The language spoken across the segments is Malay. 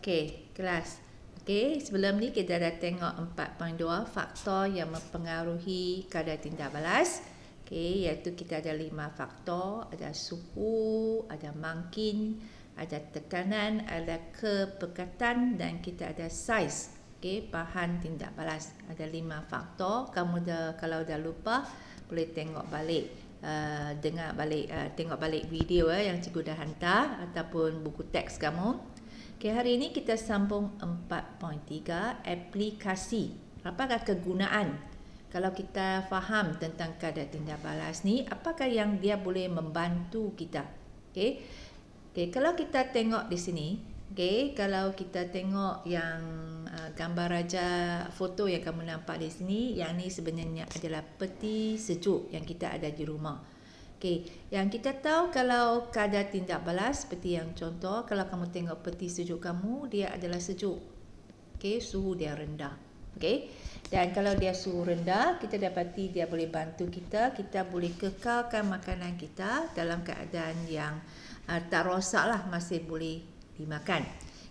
Okey, kelas. Okey, sebelum ni kita dah tengok 4.2 faktor yang mempengaruhi kadar tindak balas. Okey, iaitu kita ada 5 faktor, ada suhu, ada mangkin, ada tekanan, ada kepekatan dan kita ada saiz. Okey, bahan tindak balas. Ada 5 faktor. Kamu kalau dah lupa boleh tengok balik. Tengok balik video yang cikgu dah hantar ataupun buku teks kamu. Okay, hari ini kita sambung 4.3 aplikasi. Apakah kegunaan? Kalau kita faham tentang kadar tindak balas ni, apakah yang dia boleh membantu kita? Okay, kalau kita tengok di sini, kalau kita tengok yang gambar raja foto yang kamu nampak di sini, yang ni sebenarnya adalah peti sejuk yang kita ada di rumah. Yang kita tahu kalau kadar tindak balas seperti yang contoh, kalau kamu tengok peti sejuk kamu, dia adalah sejuk. Suhu dia rendah. Dan kalau dia suhu rendah, kita dapati dia boleh bantu kita boleh kekalkan makanan kita dalam keadaan yang tak rosak lah, masih boleh dimakan.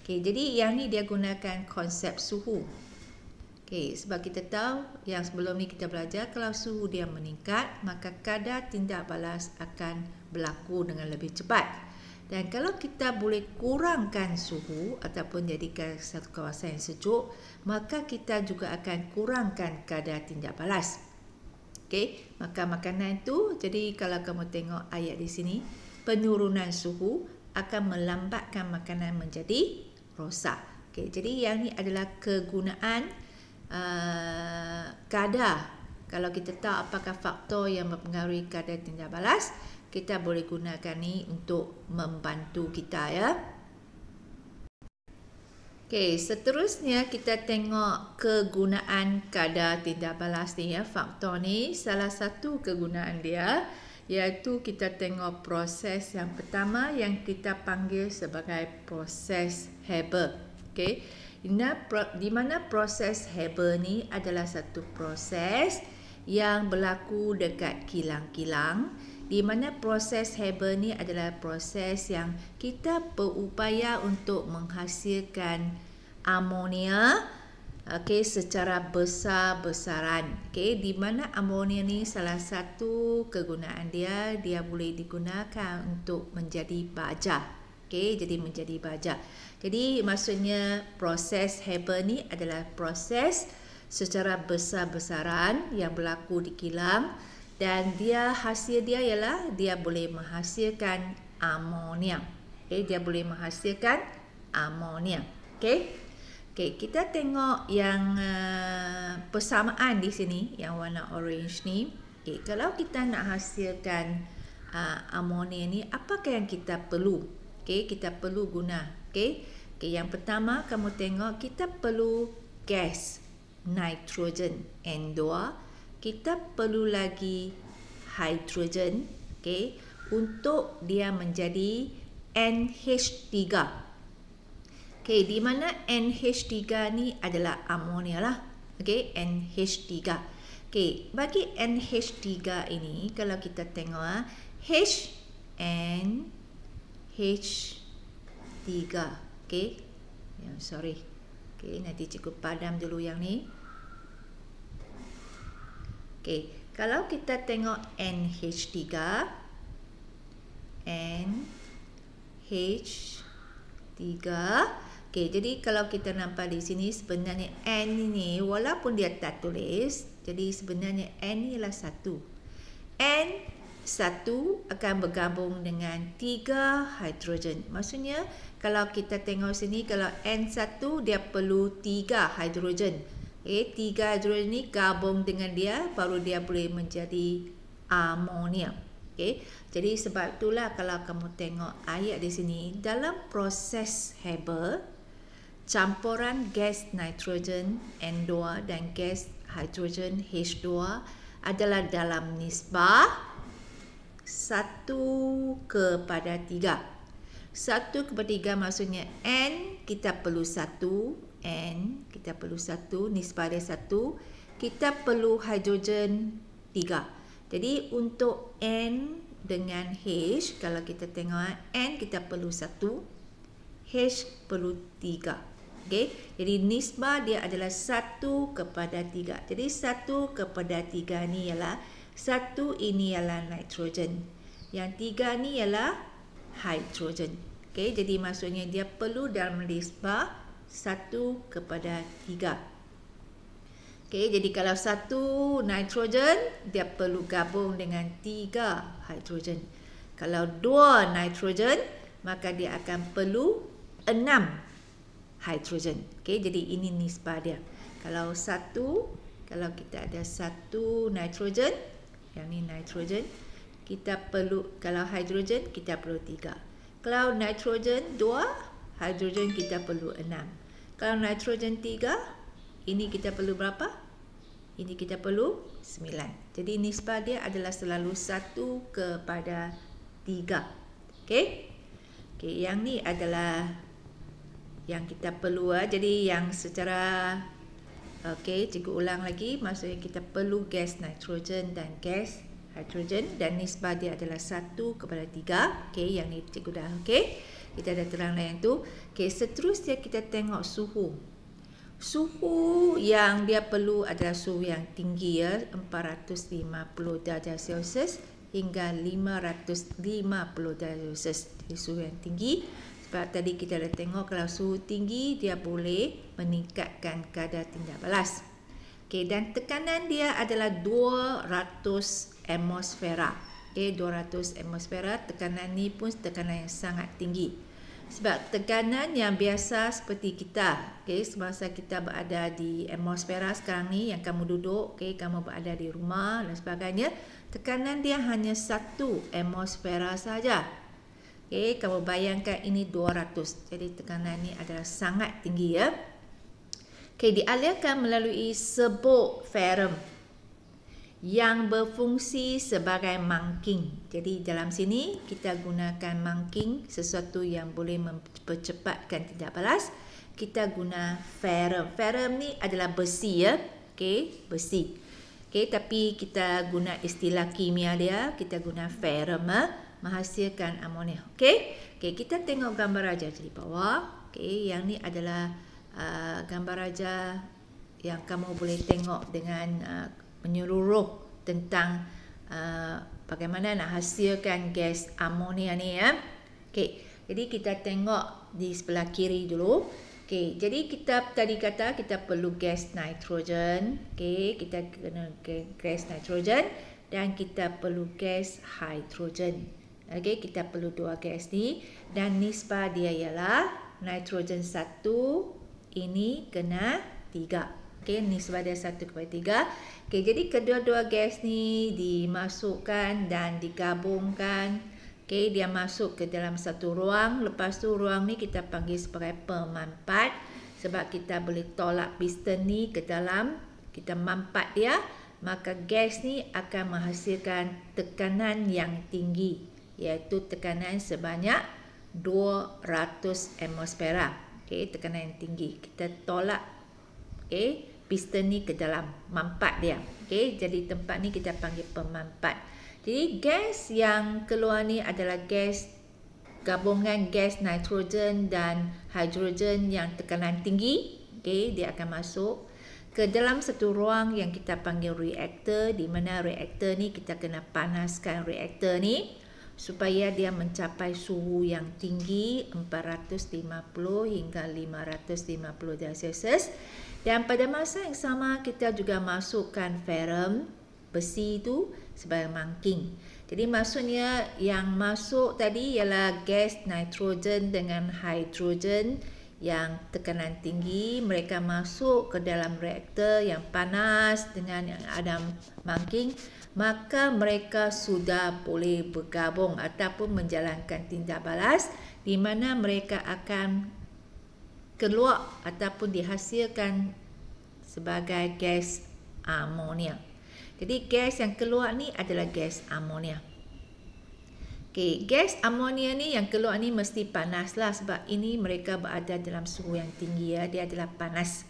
Jadi yang ni dia gunakan konsep suhu. Sebab kita tahu yang sebelum ni kita belajar kalau suhu dia meningkat, maka kadar tindak balas akan berlaku dengan lebih cepat. Dan kalau kita boleh kurangkan suhu ataupun jadikan satu kawasan yang sejuk, maka kita juga akan kurangkan kadar tindak balas. Maka makanan itu, jadi kalau kamu tengok ayat di sini, penurunan suhu akan melambatkan makanan menjadi rosak. Jadi yang ni adalah kegunaan kadar. Kalau kita tahu apakah faktor yang mempengaruhi kadar tindak balas, kita boleh gunakan ni untuk membantu kita, ya. Seterusnya kita tengok kegunaan kadar tindak balas ni, ya. Faktor ni salah satu kegunaan dia iaitu kita tengok proses yang pertama yang kita panggil sebagai proses Haber. Di mana proses Haber ni adalah satu proses yang berlaku dekat kilang-kilang, di mana proses Haber ni adalah proses yang kita berupaya untuk menghasilkan amonia secara besar-besaran. Di mana amonia ni salah satu kegunaan dia boleh digunakan untuk menjadi baja. Jadi menjadi baja. Jadi maksudnya proses Haber ni adalah proses secara besar-besaran yang berlaku di kilang dan hasil dia ialah dia boleh menghasilkan amonia. Dia boleh menghasilkan amonia. Kita tengok yang persamaan di sini yang warna orange ni. Kalau kita nak hasilkan amonia ni, apakah yang kita perlu? Kita perlu guna. Yang pertama kamu tengok kita perlu gas nitrogen N2, kita perlu lagi hidrogen, untuk dia menjadi NH3. Di mana NH3 ni adalah amonia lah. NH3. Bagi NH3 ini kalau kita tengok H3. Sorry. Nanti cikgu padam dulu yang ni. Kalau kita tengok NH3, jadi kalau kita nampak di sini sebenarnya N ini walaupun dia tak tulis, jadi sebenarnya N ni ialah 1. N1 akan bergabung dengan 3 hidrogen. Maksudnya kalau kita tengok sini, kalau N1 dia perlu 3 hidrogen. 3 hidrogen ni gabung dengan dia, baru dia boleh menjadi amonia. Jadi sebab itulah kalau kamu tengok ayat di sini, dalam proses Haber, campuran gas nitrogen N2 dan gas hidrogen H2 adalah dalam nisbah 1:3. 1:3 maksudnya N kita perlu 1, nisbah dia 1, kita perlu hidrogen 3. Jadi untuk N dengan H, kalau kita tengok N kita perlu 1, H/3. Okey, jadi nisbah dia adalah 1/3. Jadi 1/3 ni ialah 1 ini ialah nitrogen. Yang 3 ni ialah hidrogen. Okey, jadi maksudnya dia perlu dalam nisbah 1/3. Okey, jadi kalau 1 nitrogen, dia perlu gabung dengan 3 hidrogen. Kalau 2 nitrogen, maka dia akan perlu 6 hidrogen. Okey, jadi ini nisbah dia. Kalau kita ada 1 nitrogen, yang ni nitrogen, kita perlu, kalau hidrogen kita perlu 3. Kalau nitrogen 2, hidrogen kita perlu 6. Kalau nitrogen 3, ini kita perlu berapa? Ini kita perlu 9. Jadi nisbah dia adalah selalu 1/3. Okey? Okey, yang ni adalah yang kita perlu. Jadi yang secara cikgu ulang lagi, maksudnya kita perlu gas nitrogen dan gas hidrogen dan nisbah dia adalah 1/3. Okey, yang ni cikgu dah kita dah terang yang tu. Okey, seterusnya kita tengok suhu. Suhu yang dia perlu adalah suhu yang tinggi 450 darjah Celsius hingga 550 darjah Celsius. Jadi suhu yang tinggi. Sebab tadi kita dah tengok kalau suhu tinggi dia boleh meningkatkan kadar tindak balas. Okey, dan tekanan dia adalah 200 atmosfera. Okey, 200 atmosfera. Tekanan ni pun tekanan yang sangat tinggi. Sebab tekanan yang biasa seperti kita, semasa kita berada di atmosfera sekarang ni, yang kamu duduk, kamu berada di rumah dan sebagainya, tekanan dia hanya 1 atmosfera saja. Kamu bayangkan ini 200. Jadi tekanan ni adalah sangat tinggi ya. Dialirkan melalui sebuk ferrum yang berfungsi sebagai mangking. Jadi dalam sini kita gunakan mangking, sesuatu yang boleh mempercepatkan tindak balas. Kita guna ferrum. Ferrum ni adalah besi ya. Besi. Tapi kita guna istilah kimia dia, kita guna ferrum menghasilkan amonia. Kita tengok gambar raja di bawah. Yang ni adalah gambar raja yang kamu boleh tengok dengan menyeluruh tentang bagaimana nak hasilkan gas amonia ni ya. Jadi kita tengok di sebelah kiri dulu. Jadi kita tadi kata kita perlu gas nitrogen. Kita kena gas nitrogen dan kita perlu gas hidrogen. Kita perlu 2 gas ni dan nisbah dia ialah nitrogen 1 ini kena 3. Nisbah dia 1/3. Jadi kedua-dua gas ni dimasukkan dan digabungkan. Dia masuk ke dalam satu ruang. Lepas tu ruang ni kita panggil sebagai pemampat. Sebab kita boleh tolak piston ni ke dalam. Kita mampat dia. Maka gas ni akan menghasilkan tekanan yang tinggi. Iaitu tekanan sebanyak 200 atmosfera. Tekanan yang tinggi. Kita tolak piston ni ke dalam mampat dia. Jadi tempat ni kita panggil pemampat. Jadi gas yang keluar ni adalah gas gabungan gas nitrogen dan hidrogen yang tekanan tinggi. Dia akan masuk ke dalam satu ruang yang kita panggil reaktor, di mana reaktor ni kita kena panaskan reaktor ni supaya dia mencapai suhu yang tinggi 450 hingga 550 darjah Celsius. Dan pada masa yang sama kita juga masukkan ferrum, besi itu sebagai mangking. Jadi maksudnya yang masuk tadi ialah gas nitrogen dengan hidrogen yang tekanan tinggi. Mereka masuk ke dalam reaktor yang panas dengan yang ada mangking. Maka mereka sudah boleh bergabung ataupun menjalankan tindak balas di mana mereka akan keluar ataupun dihasilkan sebagai gas amonia. Jadi gas yang keluar ni adalah gas amonia. Gas amonia ni yang keluar ni mesti panas lah sebab ini mereka berada dalam suhu yang tinggi ya. Dia adalah panas.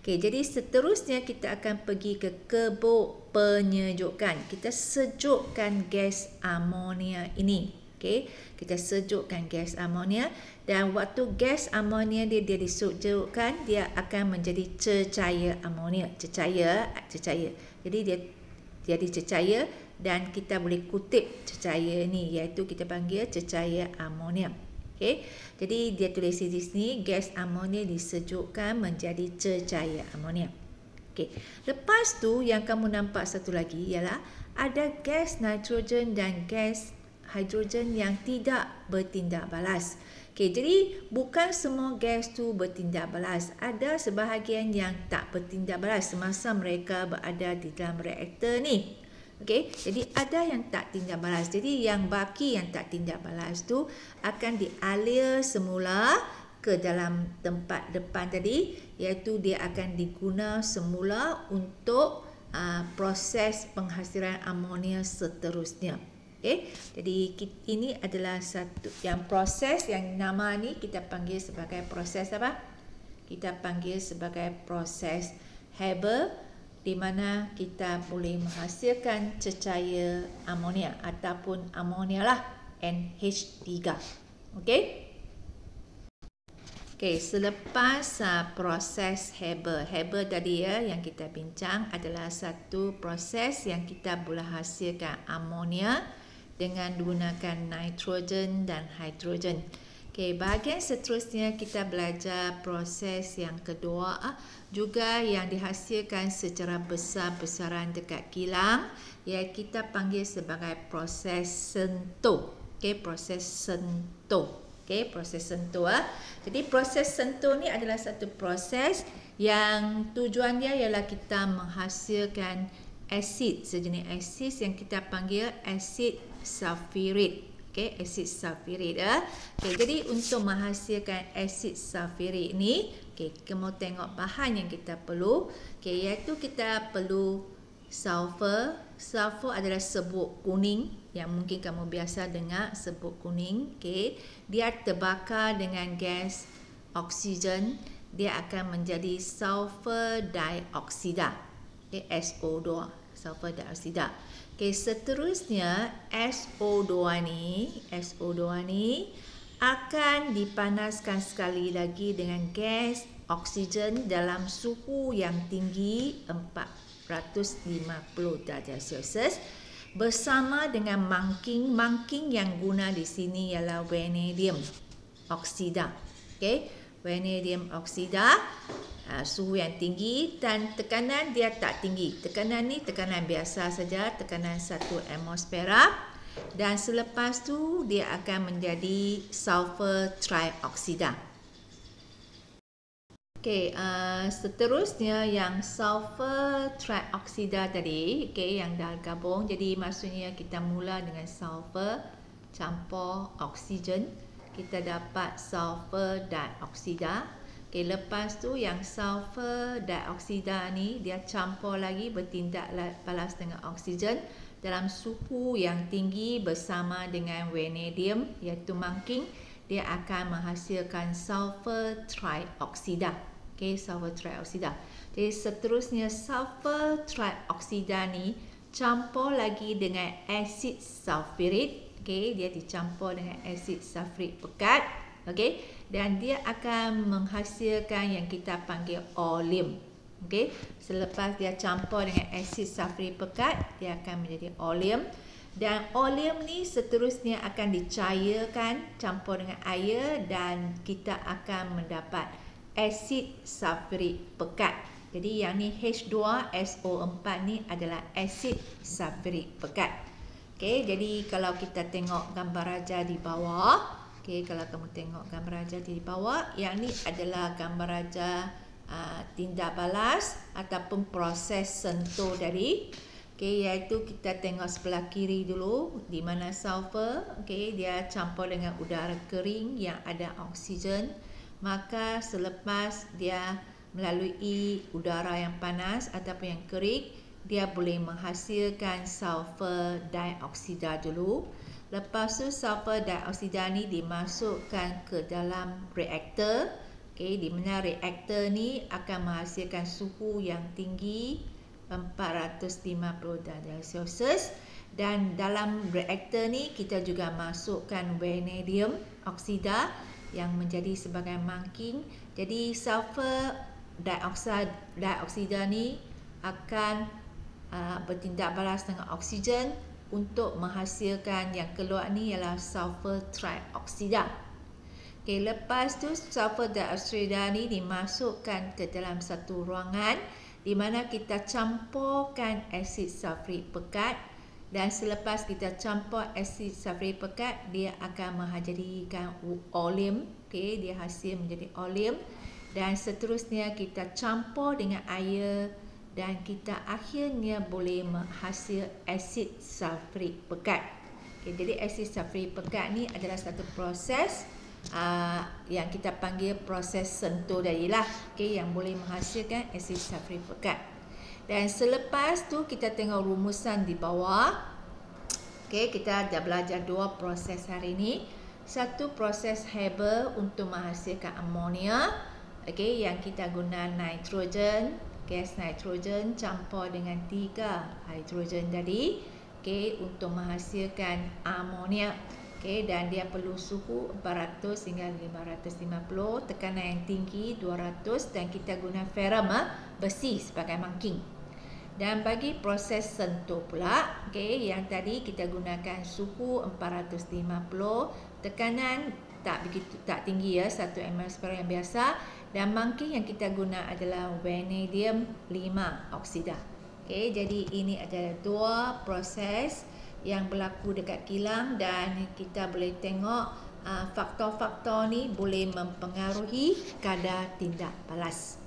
Jadi seterusnya kita akan pergi ke kebuk penyejukan. Kita sejukkan gas amonia ini. Okey, kita sejukkan gas amonia dan waktu gas amonia dia disejukkan, dia akan menjadi cecair amonia. Cecair. Jadi dia jadi cecair dan kita boleh kutip cecair ni, iaitu kita panggil cecair amonia. Okey. Jadi dia tulis di sini gas amonia disejukkan menjadi cecair amonia. Okey. Lepas tu yang kamu nampak satu lagi ialah ada gas nitrogen dan gas hidrogen yang tidak bertindak balas. Okey, jadi bukan semua gas tu bertindak balas. Ada sebahagian yang tak bertindak balas semasa mereka berada di dalam reaktor ni. Okey, jadi ada yang tak tindak balas. Jadi yang baki yang tak tindak balas tu akan dialir semula ke dalam tempat depan tadi, iaitu dia akan diguna semula untuk proses penghasilan amonia seterusnya. Okay. Jadi ini adalah satu yang proses yang nama ni kita panggil sebagai proses apa? Kita panggil sebagai proses Haber, di mana kita boleh menghasilkan cecair amonia ataupun amonia lah, NH3. Okey. Okey, selepas proses Haber tadi yang kita bincang adalah satu proses yang kita boleh hasilkan amonia dengan menggunakan nitrogen dan hidrogen. Okey, bahagian seterusnya kita belajar proses yang kedua juga yang dihasilkan secara besar-besaran dekat kilang, yang kita panggil sebagai proses sentuh. Okey, proses sentuh. Okey, proses sentuh. Jadi proses sentuh ni adalah satu proses yang tujuannya ialah kita menghasilkan asid, sejenis asid yang kita panggil asid sulfurik. Okey, asid sulfurik. Okey, jadi untuk menghasilkan asid sulfurik ni, okey, kamu tengok bahan yang kita perlu. Okey, iaitu kita perlu sulfur. Sulfur adalah serbuk kuning yang mungkin kamu biasa dengar, serbuk kuning. Okey, dia terbakar dengan gas oksigen, dia akan menjadi sulfur dioksida. Okey, SO2, sulfur dioksida. Okey, seterusnya SO2 ni akan dipanaskan sekali lagi dengan gas oksigen dalam suhu yang tinggi 450 darjah Celsius bersama dengan mangking. Mangking yang guna di sini ialah vanadium oksida. Okey, vanadium oksida. Suhu yang tinggi dan tekanan dia tak tinggi. Tekanan ni tekanan biasa saja, tekanan 1 atmosfera. Dan selepas tu dia akan menjadi sulfur trioksida. Okey, seterusnya yang sulfur trioksida tadi, okey, yang dah gabung. Jadi maksudnya kita mula dengan sulfur campur oksigen, kita dapat sulfur dioksida. Okay, lepas tu yang sulfur dioksida ni dia campur lagi, bertindak balas dengan oksigen dalam suhu yang tinggi bersama dengan vanadium iaitu mangking, dia akan menghasilkan sulfur trioksida. Okay, sulfur trioksida. Jadi seterusnya sulfur trioksida ni campur lagi dengan asid sulfurik. Okay, dia dicampur dengan asid sulfurik pekat. Okey, dan dia akan menghasilkan yang kita panggil oleum. Okey, selepas dia campur dengan asid sulfurik pekat, dia akan menjadi oleum. Dan oleum ni seterusnya akan dicairkan campur dengan air dan kita akan mendapat asid sulfurik pekat. Jadi yang ni H2SO4 ni adalah asid sulfurik pekat. Okey, jadi kalau kita tengok gambar raja di bawah, okey, kalau kamu tengok gambar raja di bawah, yang ni adalah gambar raja tindak balas ataupun proses sentuh dari. Okey, iaitu kita tengok sebelah kiri dulu di mana sulfur, okey, dia campur dengan udara kering yang ada oksigen. Maka selepas dia melalui udara yang panas ataupun yang kering, dia boleh menghasilkan sulfur dioksida dulu. Lepas tu sulfur dioksida ni dimasukkan ke dalam reaktor. Okey, di mana reaktor ni akan menghasilkan suhu yang tinggi 450 darjah Celsius Dan dalam reaktor ni kita juga masukkan vanadium oksida yang menjadi sebagai mangking. Jadi sulfur dioksida ni akan bertindak balas dengan oksigen untuk menghasilkan yang keluar ni ialah sulfur trioksida. Okay, lepas tu sulfur dioksida ni dimasukkan ke dalam satu ruangan di mana kita campurkan asid sulfurik pekat, dan selepas kita campur asid sulfurik pekat dia akan menjadikan oleum. Okay, dia hasil menjadi oleum, dan seterusnya kita campur dengan air dan kita akhirnya boleh menghasil asid sulfurik pekat. Okay, jadi asid sulfurik pekat ni adalah satu proses yang kita panggil proses sentuh tadilah, okay, yang boleh menghasilkan asid sulfurik pekat. Dan selepas tu kita tengok rumusan di bawah. Okay, kita dah belajar dua proses hari ini. Satu proses Haber untuk menghasilkan amonia, okay, yang kita guna nitrogen, gas nitrogen campur dengan 3 hidrogen tadi, okay, untuk menghasilkan amonia. Okay, dan dia perlu suhu 400 hingga 550, tekanan yang tinggi 200, dan kita guna ferrum besi sebagai mangking. Dan bagi proses sentuh pula, okay, yang tadi kita gunakan suhu 450, tekanan tak tinggi ya, 1 ml seperti yang biasa, dan mangking yang kita guna adalah vanadium 5 oksida. Okay, jadi ini adalah dua proses yang berlaku dekat kilang, dan kita boleh tengok faktor-faktor ni boleh mempengaruhi kadar tindak balas.